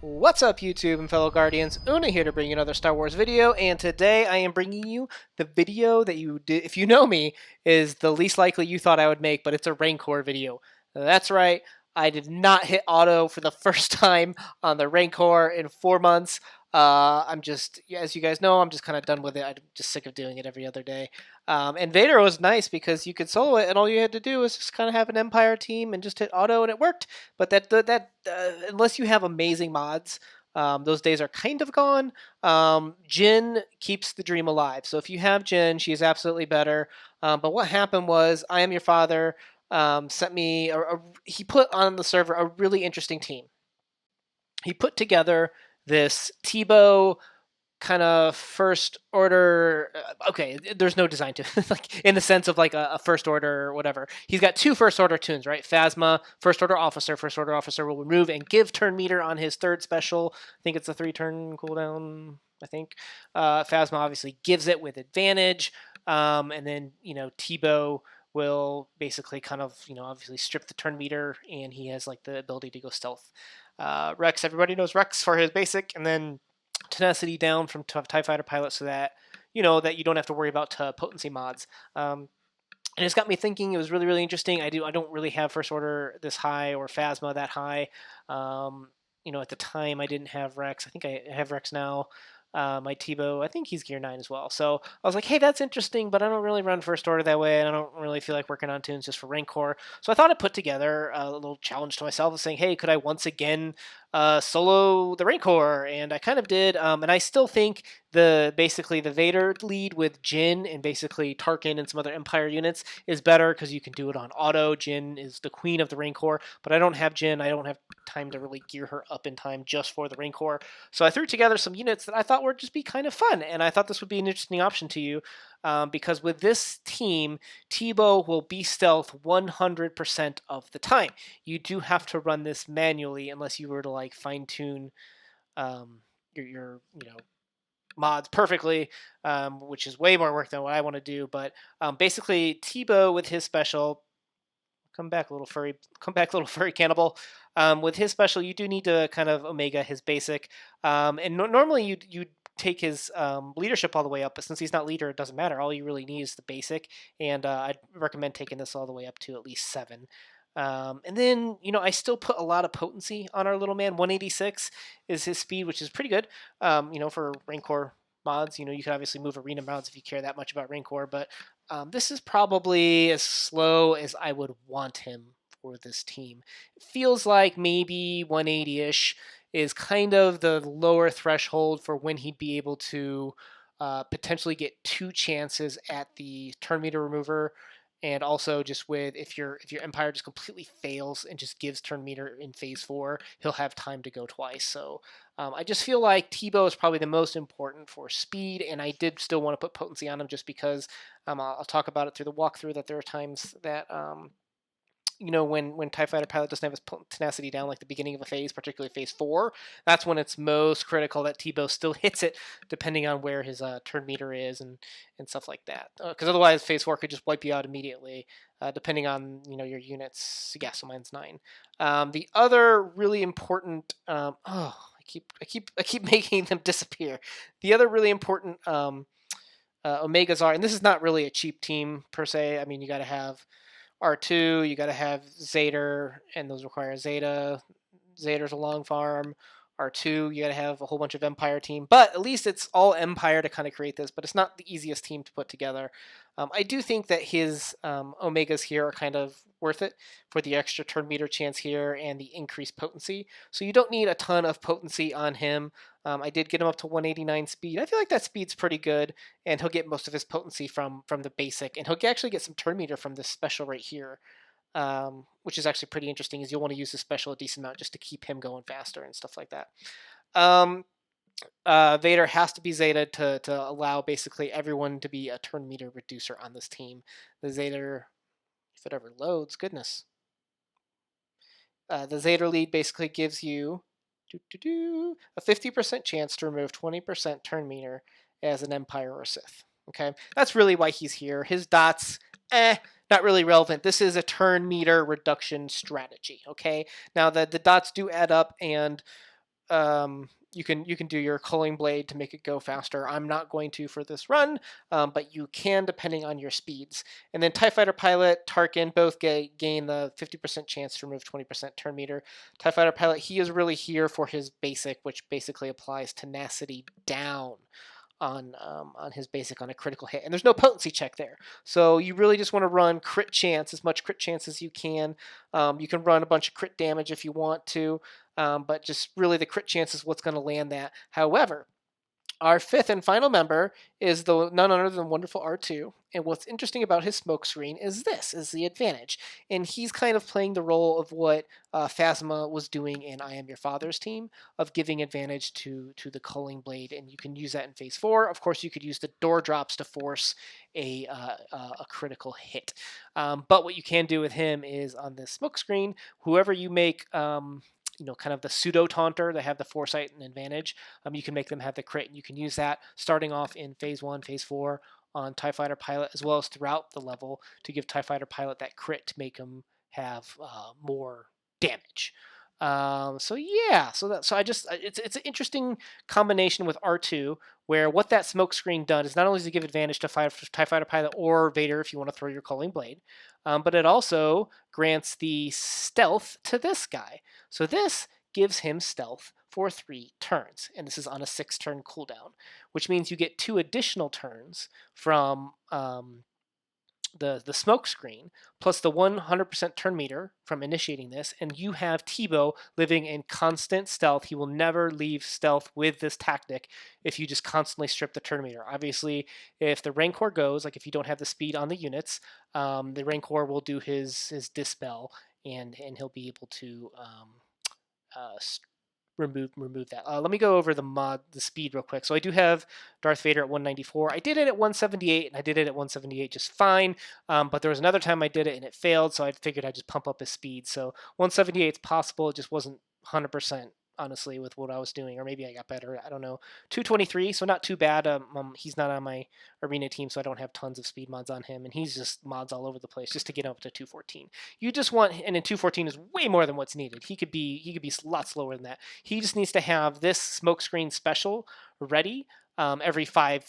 What's up, YouTube and fellow Guardians? Una here to bring you another Star Wars video, and today I am bringing you the video that you did, if you know me, is the least likely you thought I would make, but it's a Rancor video. That's right, I did not hit auto for the first time on the Rancor in 4 months. I'm just, as you guys know, I'm just kind of done with it. I'm just sick of doing it every other day. And Vader was nice because you could solo it, and all you had to do was just kind of have an Empire team and just hit auto, and it worked. But unless you have amazing mods, those days are kind of gone. Jin keeps the dream alive. So if you have Jin, she is absolutely better. But what happened was, I Am Your Father sent me, he put on the server a really interesting team. He put together this Teebo kind of first order. Okay, there's no design to like in the sense of like a first order or whatever. He's got two first order tunes, right? Phasma, first order officer. First order officer will remove and give turn meter on his third special. I think it's a 3-turn cooldown. I think Phasma obviously gives it with advantage, and then Teebo will basically kind of obviously strip the turn meter, and he has like the ability to go stealth. Rex, everybody knows Rex for his basic, and then tenacity down from TIE fighter pilots so that that you don't have to worry about potency mods. And it's got me thinking. It was really, really interesting. I don't really have first order this high or Phasma that high. At the time I didn't have Rex. I think I have Rex now. My Teebo, I think he's gear 9 as well. So I was like, hey, that's interesting, but I don't really run first order that way, and I don't really feel like working on tunes just for Rancor. So I thought I'd put together a little challenge to myself of saying, hey, could I once again solo the Rancor? And I kind of did, and I still think basically the Vader lead with Jin and basically Tarkin and some other Empire units is better because you can do it on auto. Jin is the queen of the Rancor, but I don't have Jin. I don't have time to really gear her up in time just for the Rancor. So I threw together some units that I thought would just be kind of fun, and I thought this would be an interesting option to you because with this team, Teebo will be stealth 100% of the time. You do have to run this manually unless you were to like fine tune your mods perfectly, which is way more work than what I want to do. But basically, Teebo with his special, come back, little furry cannibal. With his special, you do need to kind of omega his basic, and normally you take his leadership all the way up, but since he's not leader, it doesn't matter. All you really need is the basic, and I'd recommend taking this all the way up to at least 7. And then, I still put a lot of potency on our little man. 186 is his speed, which is pretty good, for Rancor mods. You can obviously move arena mods if you care that much about Rancor, but this is probably as slow as I would want him for this team. It feels like maybe 180-ish is kind of the lower threshold for when he'd be able to potentially get 2 chances at the turn meter remover, and also just with if your Empire just completely fails and just gives turn meter in phase 4, he'll have time to go twice. So I just feel like Teebo is probably the most important for speed, and I did still want to put potency on him just because I'll talk about it through the walkthrough that there are times that when TIE fighter pilot doesn't have his tenacity down, like the beginning of a phase, particularly phase 4, that's when it's most critical that Teebo still hits it, depending on where his turn meter is and stuff like that. Because otherwise, phase 4 could just wipe you out immediately, depending on your units. Yeah, so mine's 9. The other really important, I keep making them disappear. The other really important Omegas are, and this is not really a cheap team per se. I mean, you got to have Artoo, you got to have Zader, and those require Zeta. Zader's a long farm. R2, you got to have a whole bunch of Empire team, but at least it's all Empire to kind of create this, but it's not the easiest team to put together. I do think that his Omegas here are kind of worth it for the extra turn meter chance here and the increased potency. So you don't need a ton of potency on him. I did get him up to 189 speed. I feel like that speed's pretty good, and he'll get most of his potency from the basic, and he'll actually get some turn meter from this special right here. Which is actually pretty interesting, is you'll want to use the special a decent amount just to keep him going faster and stuff like that. Vader has to be Zeta to allow basically everyone to be a turn meter reducer on this team. The Zader, if it ever loads, goodness. The Zader lead basically gives you a 50% chance to remove 20% turn meter as an Empire or Sith. Okay, that's really why he's here. His dots, not really relevant. This is a turn meter reduction strategy. Okay, now the dots do add up, and you can do your culling blade to make it go faster. I'm not going to for this run, but you can depending on your speeds. And then TIE Fighter Pilot, Tarkin both gain the 50% chance to remove 20% turn meter. TIE Fighter Pilot, he is really here for his basic, which basically applies tenacity down on his basic on a critical hit, and there's no potency check there. So you really just want to run crit chance, as much crit chance as you can. You can run a bunch of crit damage if you want to, but just really the crit chance is what's going to land that. However, our fifth and final member is the none other than wonderful Artoo. And what's interesting about his smokescreen is this, is the advantage. And he's kind of playing the role of what Phasma was doing in I Am Your Father's team, of giving advantage to the culling blade. And you can use that in phase 4. Of course, you could use the door drops to force a critical hit. But what you can do with him is on this smokescreen, whoever you make kind of the pseudo taunter, they have the foresight and advantage. You can make them have the crit, and you can use that starting off in phase 1, phase 4 on TIE Fighter Pilot, as well as throughout the level to give TIE Fighter Pilot that crit to make him have more damage. So yeah, so it's an interesting combination with R2, where what that smoke screen does is not only does it give advantage to TIE Fighter Pilot or Vader if you want to throw your culling blade, but it also grants the stealth to this guy. So this gives him stealth for 3 turns, and this is on a 6-turn cooldown, which means you get 2 additional turns from the smoke screen, plus the 100% turn meter from initiating this, and you have Teebo living in constant stealth. He will never leave stealth with this tactic if you just constantly strip the turn meter. Obviously, if the Rancor goes, like if you don't have the speed on the units, the Rancor will do his dispel, and he'll be able to remove that. Let me go over the speed real quick. So I do have Darth Vader at 194. I did it at 178, and I did it at 178 just fine. But there was another time I did it and it failed, so I figured I'd just pump up his speed. So 178 is possible. It just wasn't 100%. Honestly, with what I was doing, or maybe I got better. I don't know. 223, so not too bad. He's not on my arena team, so I don't have tons of speed mods on him, and he's just mods all over the place just to get up to 214. You just want, and in 214 is way more than what's needed. He could be a lot slower than that. He just needs to have this smokescreen special ready every 5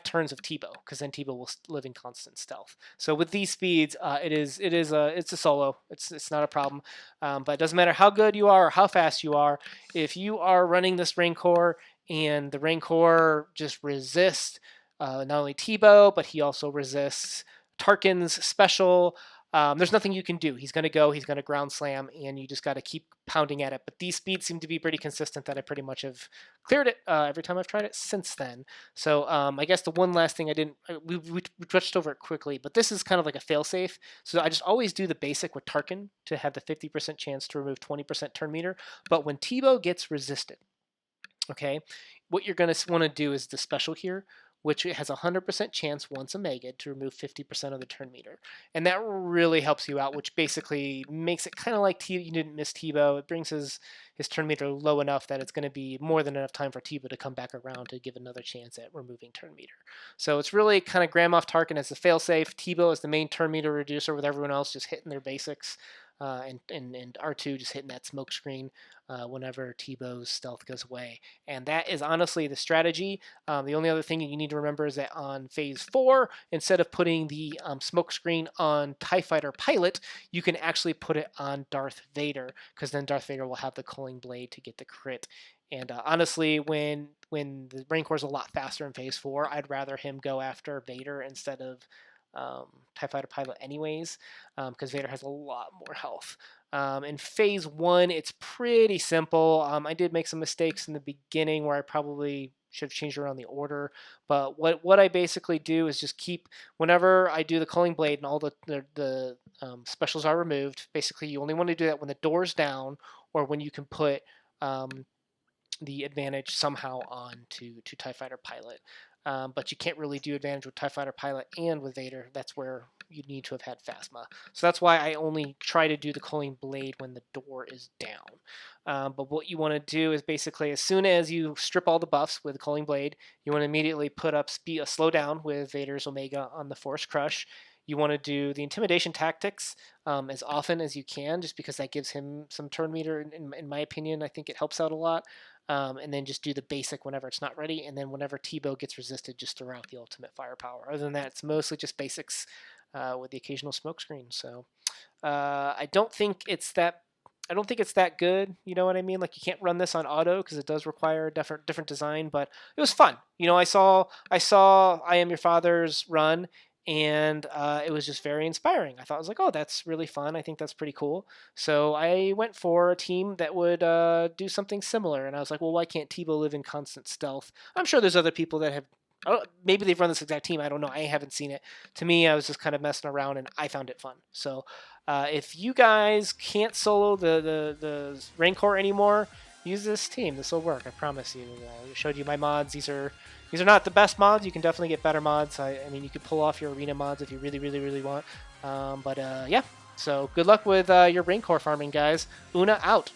turns of Teebo, because then Teebo will live in constant stealth. So with these speeds, it's a solo. It's not a problem. But it doesn't matter how good you are or how fast you are. If you are running this Rancor and the Rancor just resists not only Teebo, but he also resists Tarkin's special. There's nothing you can do. He's going to ground slam, and you just got to keep pounding at it. But these speeds seem to be pretty consistent, that I pretty much have cleared it every time I've tried it since then. So I guess the one last thing we touched over it quickly, but this is kind of like a failsafe. So I just always do the basic with Tarkin to have the 50% chance to remove 20% turn meter. But when Teebo gets resisted, okay, what you're going to want to do is the special here, which has a 100% chance once a Megid to remove 50% of the turn meter. And that really helps you out, which basically makes it kind of like you didn't miss Teebo. It brings his turn meter low enough that it's going to be more than enough time for Teebo to come back around to give another chance at removing turn meter. So it's really kind of Grand Moff Tarkin as the failsafe, Teebo as the main turn meter reducer, with everyone else just hitting their basics. And R2 just hitting that smoke screen whenever Teebo's stealth goes away. And that is honestly the strategy. The only other thing you need to remember is that on phase 4, instead of putting the smoke screen on TIE Fighter Pilot, you can actually put it on Darth Vader, because then Darth Vader will have the culling blade to get the crit. And honestly, when the Rancor is a lot faster in phase 4, I'd rather him go after Vader instead of TIE Fighter Pilot anyways, because Vader has a lot more health. In phase 1, it's pretty simple. I did make some mistakes in the beginning where I probably should have changed around the order, but what I basically do is just keep, whenever I do the culling blade and all the specials are removed, basically you only want to do that when the door's down, or when you can put the advantage somehow on to TIE Fighter Pilot. But you can't really do advantage with TIE Fighter Pilot and with Vader. That's where you need to have had Phasma. So that's why I only try to do the culling blade when the door is down. But what you want to do is basically, as soon as you strip all the buffs with the culling blade, you want to immediately put up a slowdown with Vader's Omega on the Force Crush. You want to do the intimidation tactics as often as you can, just because that gives him some turn meter. In my opinion, I think it helps out a lot. And then just do the basic whenever it's not ready, and then whenever Teebo gets resisted, just throw out the ultimate firepower. Other than that, it's mostly just basics with the occasional smoke screen. So I don't think it's that. I don't think it's that good. You know what I mean? Like you can't run this on auto because it does require a different design. But it was fun. You know, I saw I Am Your Father's run, and it was just very inspiring. I thought I was like, oh, that's really fun. I think that's pretty cool. So I went for a team that would do something similar, and I was like, well, why can't Teebo live in constant stealth? I'm sure there's other people that have. Oh, maybe they've run this exact team. I don't know. I haven't seen it. To me, I was just kind of messing around, and I found it fun. So, if you guys can't solo the Rancor anymore, use this team. This will work. I promise you. I showed you my mods. These are not the best mods. You can definitely get better mods. I mean, you could pull off your arena mods if you really want. But yeah. So good luck with your Rancor farming, guys. Una out.